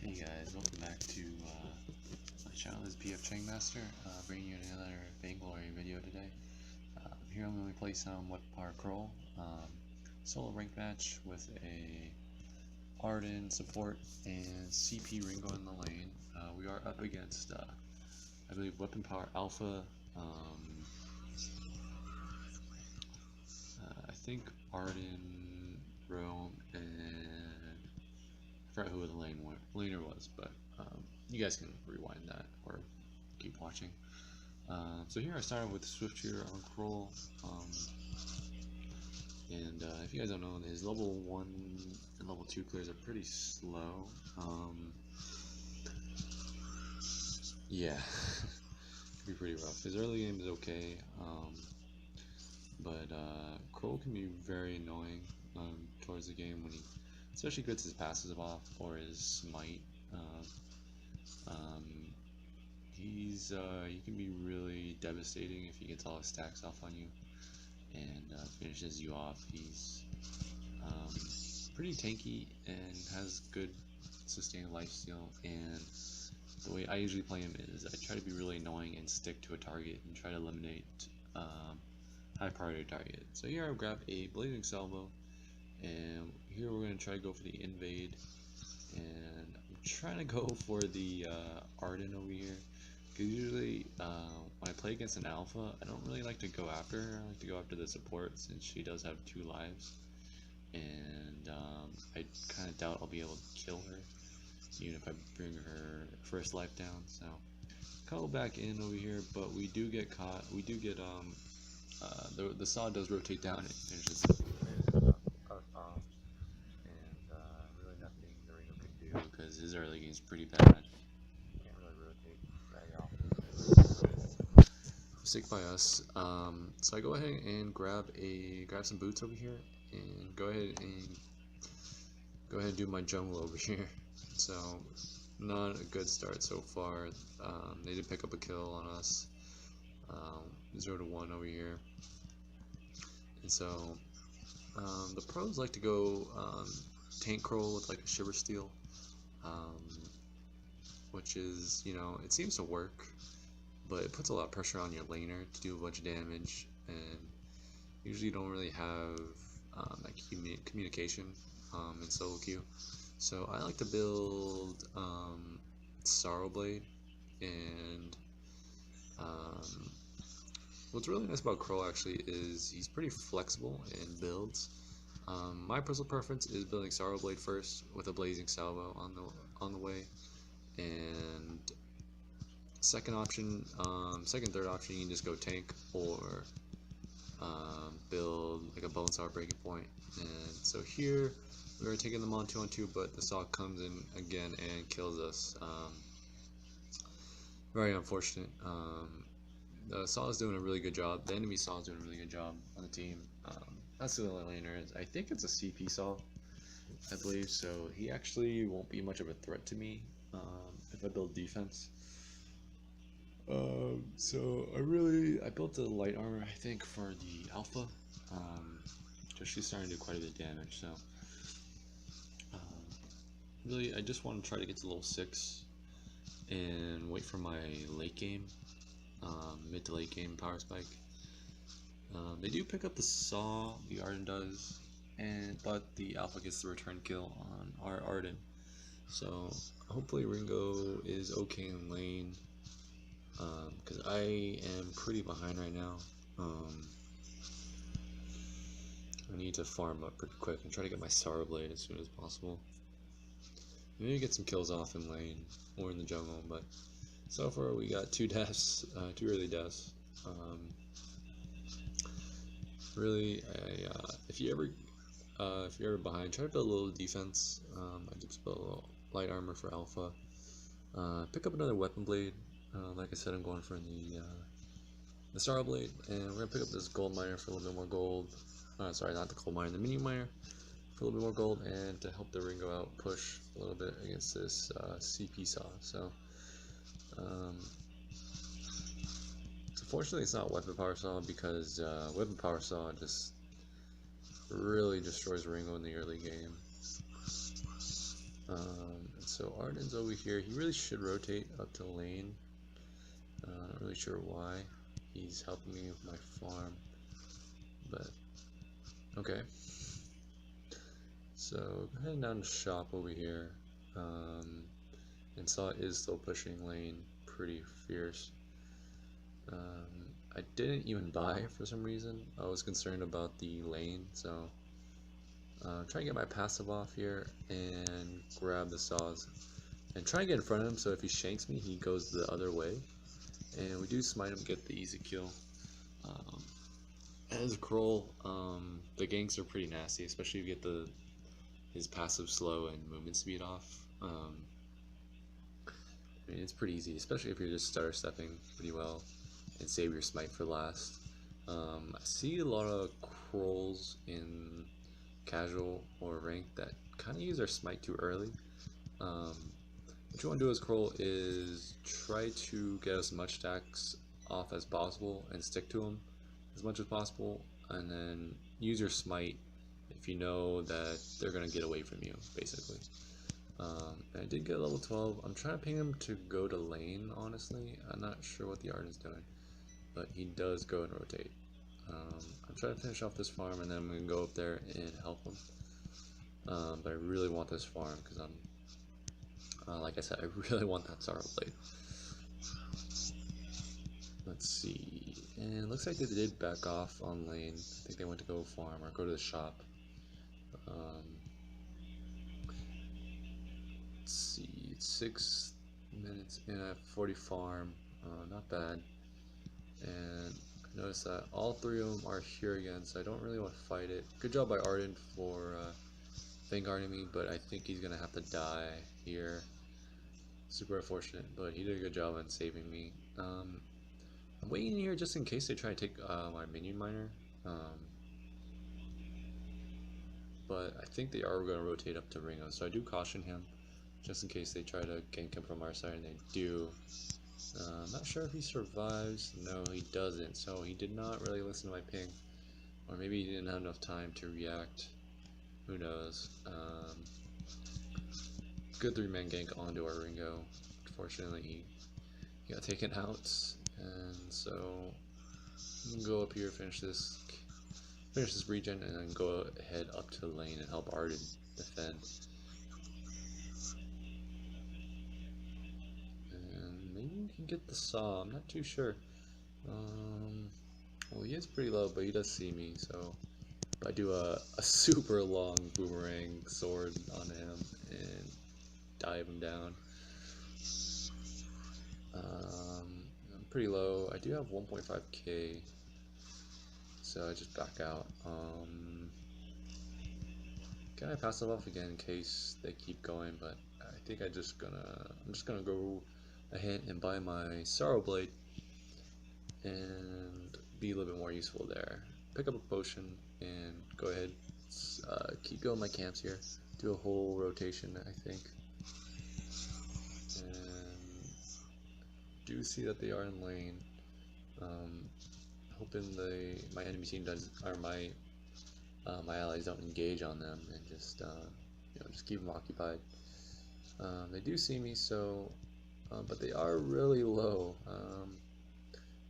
Hey guys, welcome back to my channel. This is pfchangmaster, bringing you another Vainglory video today. Here I'm going to play some weapon power Krul, solo rank match with a Arden support and CP Ringo in the lane. We are up against, I believe, weapon power Alpha. I think Arden, Rome, and I forgot who the laner was, but you guys can rewind that or keep watching. So here I started with Swift Shooter on Krul, and if you guys don't know, his level 1 and level 2 clears are pretty slow. Yeah, can be pretty rough. His early game is okay, but Krul can be very annoying towards the game when he especially gets his passive off or his smite. He can be really devastating if he gets all his stacks off on you and finishes you off. He's pretty tanky and has good sustained lifesteal, and the way I usually play him is I try to be really annoying and stick to a target and try to eliminate high priority target. So here I've grabbed a Blazing Salvo, and here we're going to try to go for the invade, and I'm trying to go for the Arden over here, because usually when I play against an alpha, I don't really like to go after her. I like to go after the support since she does have 2 lives, and I kind of doubt I'll be able to kill her even if I bring her first life down. So go back in over here, but we do get caught. We do get the saw does rotate down and finishes us off, and really nothing the Ringo can do because his early game is pretty bad. Can't really rotate very often. Sick by us. So I go ahead and grab some boots over here, and go ahead and do my jungle over here. So not a good start so far. They did pick up a kill on us. 0-1 over here. And so the pros like to go tank Krul with like a Shiver Steel, which is, you know, it seems to work, but it puts a lot of pressure on your laner to do a bunch of damage, and usually you don't really have that communication in solo queue. So I like to build Sorrow Blade, and what's really nice about Krul actually is he's pretty flexible in builds. My personal preference is building Sorrow Blade first with a Blazing Salvo on the way, and second, third option, you can just go tank or build like a Bone Saw Breaking Point. And so here we're taking them on 2-on-2, but the saw comes in again and kills us. Very unfortunate. The saw is doing a really good job. The enemy saw is doing a really good job on the team. That's the only laner. I think it's a CP saw, I believe. So he actually won't be much of a threat to me if I build defense. So I built the light armor, I think, for the alpha. So she's starting to do quite a bit of damage. So really, I just want to try to get to level 6 and wait for my late game, mid to late game power spike. They do pick up the saw, the Arden does, but the alpha gets the return kill on our Arden. So hopefully Ringo is okay in lane, because I am pretty behind right now. I need to farm up pretty quick and try to get my Sorrow Blade as soon as possible. Maybe get some kills off in lane or in the jungle, but so far we got 2 deaths, 2 early deaths. Really, if you're ever behind, try to build a little defense. I just built a little light armor for alpha. Pick up another weapon blade. Like I said, I'm going for the Sorrow Blade, and we're gonna pick up this gold miner for a little bit more gold. Sorry, not the gold miner, the mini miner for a little bit more gold, and to help the Ringo out push a little bit against this CP saw. So unfortunately it's not weapon power saw, because weapon power saw just really destroys Ringo in the early game. So Arden's over here. He really should rotate up to lane. Not really sure why. He's helping me with my farm, but okay. So heading down to shop over here. And Saw is still pushing lane pretty fierce. I didn't even buy for some reason. I was concerned about the lane, so try and get my passive off here and grab the saws and try and get in front of him, so if he shanks me he goes the other way, and we do smite him, get the easy kill. As Krul, the ganks are pretty nasty, especially if you get his passive slow and movement speed off. I mean, it's pretty easy, especially if you're just stutter stepping pretty well and save your smite for last. I see a lot of Kruls in casual or ranked that kind of use their smite too early. What you want to do as Krul is try to get as much stacks off as possible and stick to them as much as possible, and then use your smite if you know that they're going to get away from you, basically. I did get level 12. I'm trying to ping him to go to lane, honestly. I'm not sure what the art is doing, but he does go and rotate. I'm trying to finish off this farm, and then I'm going to go up there and help him. But I really want this farm, because like I said, I really want that Sorrow Blade. Let's see, and it looks like they did back off on lane. I think they went to go farm or go to the shop. Let's see, it's 6 minutes in at 40 farm, not bad. And I noticed that all three of them are here again, so I don't really want to fight it. Good job by Arden for vanguarding me, but I think he's gonna have to die here. Super unfortunate, but he did a good job on saving me. I'm waiting here just in case they try to take my minion miner. But I think they are going to rotate up to Ringo, so I do caution him just in case they try to gank him from our side, and they do. I'm not sure if he survives. No, he doesn't, so he did not really listen to my ping, or maybe he didn't have enough time to react. Who knows? Good 3-man gank onto our Ringo. Unfortunately, he got taken out, and so I'm gonna go up here, finish this regen, and then go ahead up to the lane and help Arden defend. And maybe we can get the saw. I'm not too sure. Well, he is pretty low, but he does see me, so if I do a super long boomerang sword on him and dive him down. I'm pretty low. I do have 1.5k, so I just back out. Can I pass it off again in case they keep going? But I think I'm just gonna go ahead and buy my Sorrow Blade and be a little bit more useful there. Pick up a potion and go ahead. Keep going my camps here. Do a whole rotation, I think. And do see that they are in lane. Hoping my enemy team does, or my allies don't engage on them, and just just keep them occupied. They do see me, so but they are really low.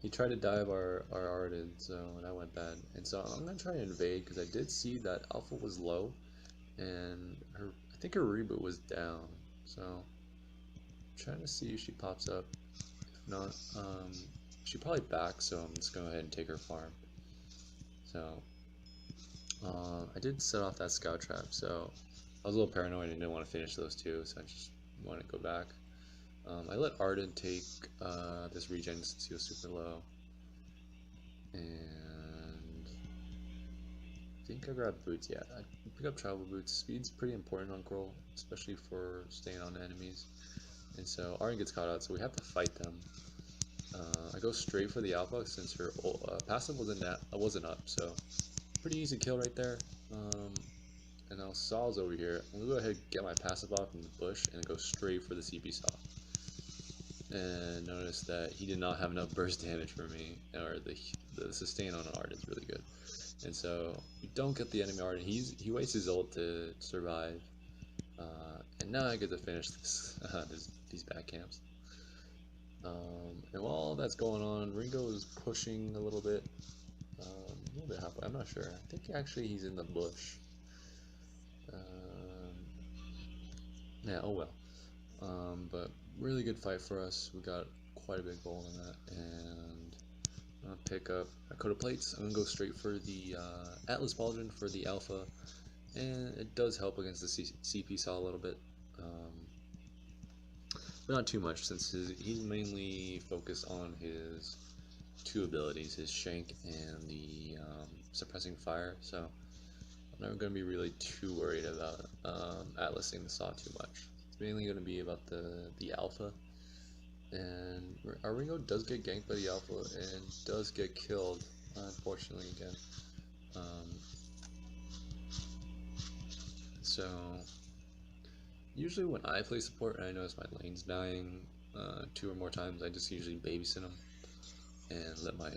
He tried to dive our Arden, so that went bad. And so I'm gonna try to invade, because I did see that Alpha was low, and I think her reboot was down. So I'm trying to see if she pops up. If not, she probably back. So I'm just gonna go ahead and take her farm. So I did set off that scout trap. So I was a little paranoid and didn't want to finish those two. So I just want to go back. I let Arden take this regen since he was super low, and I think I grabbed boots. Yeah, I pick up travel boots. Speed's pretty important on Krul, especially for staying on enemies. And so Arden gets caught out, so we have to fight them. I go straight for the Alpha since her passive wasn't up, so pretty easy kill right there. And now Saw's over here. I'm gonna go ahead and get my passive off in the bush and go straight for the CP Saw. And notice that he did not have enough burst damage for me, or the sustain on an Art is really good. And so we don't get the enemy Art, and he wastes his ult to survive. And now I get to finish this, these back camps. And while all that's going on, Ringo is pushing a little bit halfway. I'm not sure. I think actually he's in the bush. Yeah, oh well. But really good fight for us. We got quite a big goal in that, and I'm gonna pick up a coat of plates. I'm gonna go straight for the Atlas Pauldron for the Alpha, and it does help against the CP saw a little bit, but not too much since he's mainly focused on his two abilities, his shank and the suppressing fire. So I'm not going to be really too worried about atlasing the saw too much. It's mainly going to be about the alpha. And our Ringo does get ganked by the alpha and does get killed, unfortunately again. So usually when I play support and I notice my lane's dying 2 or more times, I just usually babysit them and let my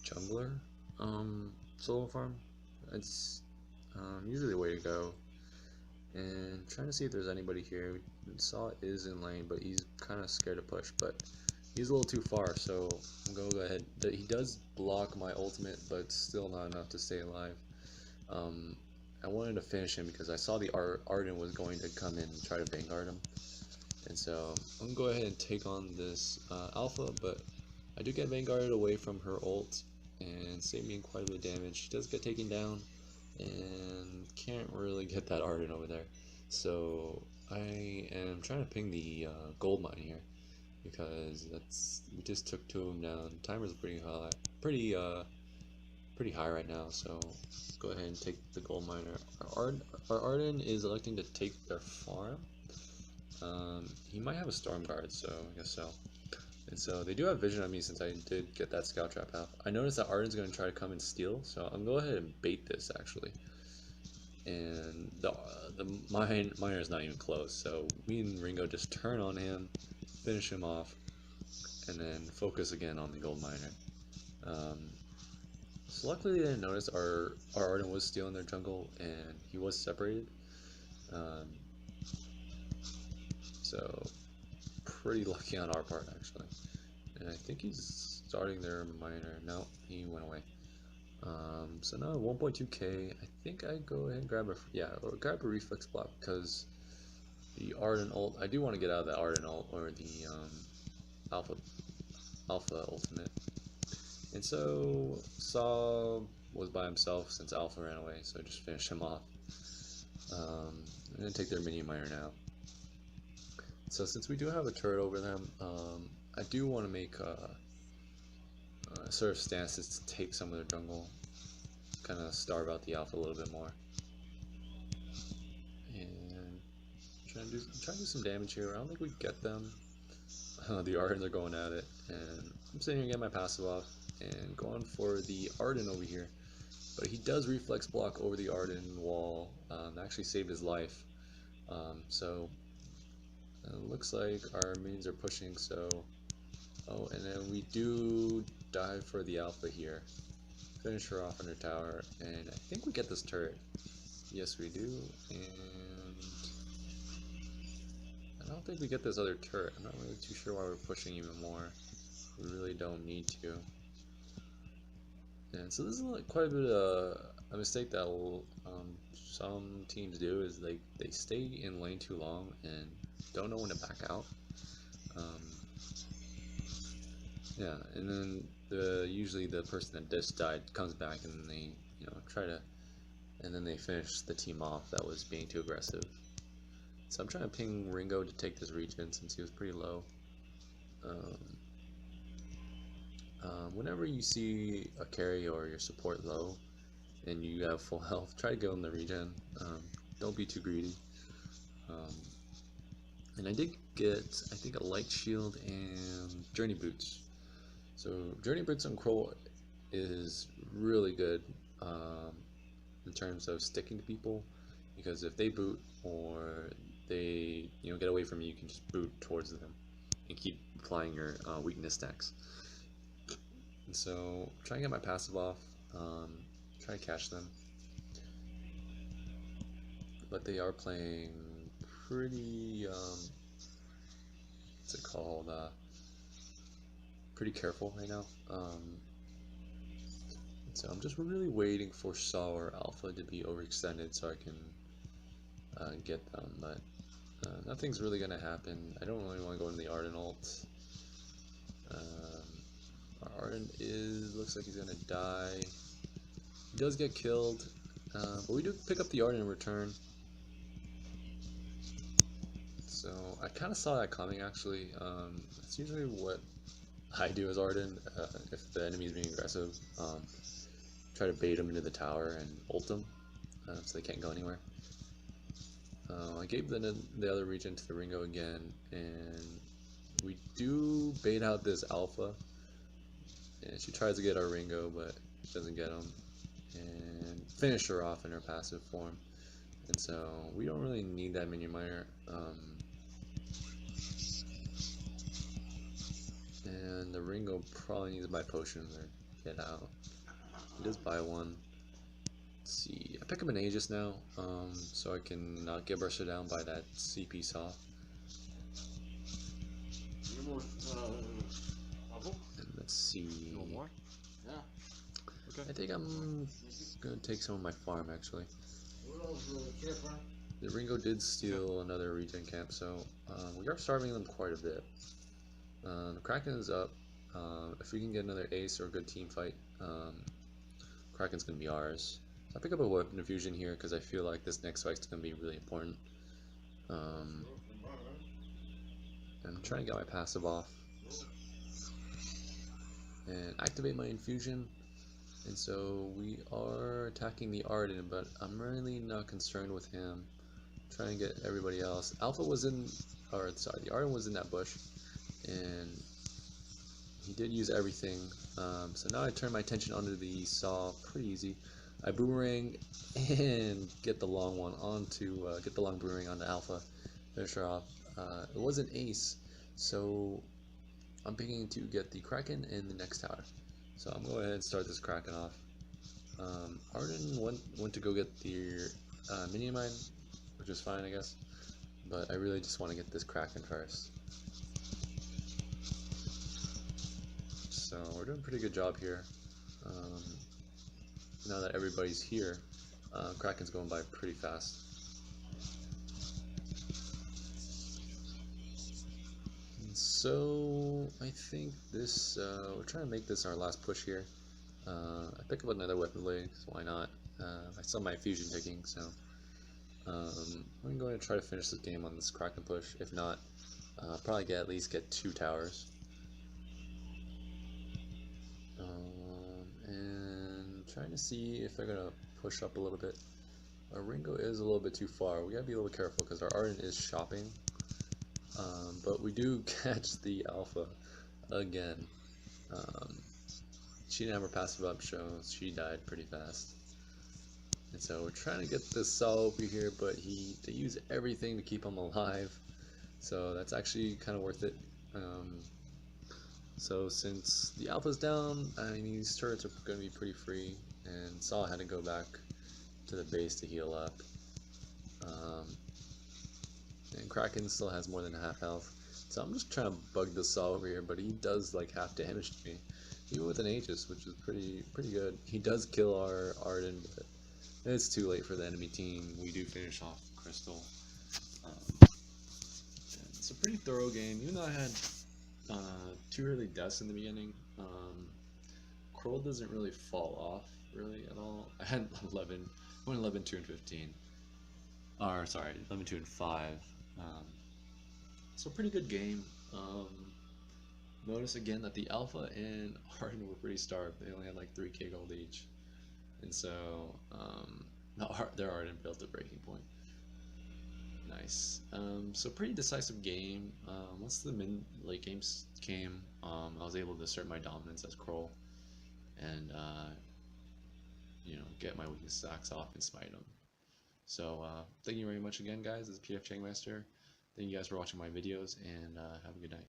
jungler solo farm. It's usually the way to go. And trying to see if there's anybody here. Saw is in lane, but he's kind of scared to push, but he's a little too far, so I'm going to go ahead. He does block my ultimate, but still not enough to stay alive. I wanted to finish him because I saw the Arden was going to come in and try to Vanguard him. And so I'm going to go ahead and take on this Alpha, but I do get Vanguarded away from her ult and save me quite a bit of damage. She does get taken down and can't really get that Arden over there. So I am trying to ping the gold mine here because we just took 2 of them down. Timer's pretty high, pretty high right now. So let's go ahead and take the gold miner. Our Arden is electing to take their farm. He might have a storm guard, so I guess so. And so they do have vision on me since I did get that scout trap out. I noticed that Arden's going to try to come and steal, so I'm going to go ahead and bait this actually. And the miner is not even close, so me and Ringo just turn on him, finish him off, and then focus again on the gold miner. So luckily they didn't notice our Arden was stealing their jungle and he was separated. So pretty lucky on our part actually. And I think he's starting their miner. No, he went away. So now 1.2k. I think I go ahead and grab a reflex block because the Arden ult. I do want to get out of the Arden ult or the Alpha ultimate. And so Saw was by himself since Alpha ran away, so I just finished him off. I'm gonna take their minion miner now. So since we do have a turret over them, I do want to make sort of stances to take some of their jungle, kind of starve out the Alpha a little bit more, and try to do some damage here. I don't think we get them. The Ardens are going at it, and I'm sitting here getting my passive off and going for the Arden over here, but he does reflex block over the Arden wall. Actually saved his life. So it looks like our minions are pushing. So and then we do dive for the Alpha here, finish her off in her tower, and I think we get this turret. Yes, we do. And I don't think we get this other turret. I'm not really too sure why we're pushing even more. We really don't need to. And so this is like quite a bit of a mistake that some teams do, is they stay in lane too long and don't know when to back out. Yeah, and then usually the person that just died comes back and they try to, and then they finish the team off that was being too aggressive. So I'm trying to ping Ringo to take this regen since he was pretty low. Whenever you see a carry or your support low and you have full health, try to give them the regen. Don't be too greedy. And I did get, I think, a light shield and journey boots. So journey boots on Krul is really good in terms of sticking to people, because if they boot or they get away from you, you can just boot towards them and keep applying your weakness stacks. And so try and get my passive off, try to catch them, but they are playing pretty what's it called? Pretty careful right now. So I'm just really waiting for Saw or Alpha to be overextended so I can get them, but nothing's really gonna happen. I don't really want to go into the Arden ult. Our Arden looks like he's gonna die. He does get killed, but we do pick up the Arden in return. So I kind of saw that coming actually. It's usually what I do as Arden if the enemy is being aggressive. Try to bait them into the tower and ult them so they can't go anywhere. I gave the other region to the Ringo again, and we do bait out this Alpha. And she tries to get our Ringo, but doesn't get him. And finish her off in her passive form. And so we don't really need that minion miner. And the Ringo probably needs to buy potions or get out. He does buy one. Let's see. I pick up an Aegis now, so I can not get bursted down by that CP saw. And let's see. No more? Yeah. Okay. I think I'm gonna take some of my farm actually. The Ringo did steal another regen camp, so we are starving them quite a bit. The Kraken is up. If we can get another ace or a good team fight, Kraken's gonna be ours. So I pick up a weapon infusion here because I feel like this next fight's gonna be really important. I'm trying to get my passive off and activate my infusion. And so we are attacking the Arden, but I'm really not concerned with him. I'm trying to get everybody else. Alpha was in, or sorry, the Arden was in that bush, and he did use everything. So now I turn my attention onto the Saw, pretty easy. I boomerang and get the long one onto, get the long boomerang on the Alpha, finish her off. It was an ace, so I'm picking to get the Kraken in the next tower. So I'm going to go ahead and start this Kraken off. Arden went to go get the minion mine, which is fine I guess, but I really just want to get this Kraken first. So we're doing a pretty good job here. Now that everybody's here, Kraken's going by pretty fast. And so I think this, we're trying to make this our last push here. I pick up another weapon blade, so why not? I saw my fusion ticking, so I'm going to try to finish this game on this Kraken push. If not, probably at least get 2 towers. And trying to see if they're gonna push up a little bit. Our Ringo is a little bit too far. We gotta be a little careful because our Arden is shopping. But we do catch the Alpha again. She didn't have her passive up, so she died pretty fast. And so we're trying to get this Saw over here, but they use everything to keep him alive. So that's actually kind of worth it. So since the Alpha's down, I mean, these turrets are going to be pretty free, and Saw had to go back to the base to heal up. And Kraken still has more than half health, so I'm just trying to bug the Saw over here, but he does like half damage to me, even with an Aegis, which is pretty good. He does kill our Arden, but it's too late for the enemy team. We do finish off Crystal. It's a pretty thorough game, even though I had 2 early deaths in the beginning. Krul doesn't really fall off really at all. I had 11, I went 11, 2, and 15. Or sorry, 11, 2, and 5. So pretty good game. Notice again that the Alpha and Arden were pretty starved. They only had like 3k gold each, and so their Arden built a breaking point. Nice. So pretty decisive game. Once the late games came, I was able to assert my dominance as Krul, and get my weakness stacks off and smite them. So thank you very much again, guys. This is pfchangmaster. Thank you guys for watching my videos, and have a good night.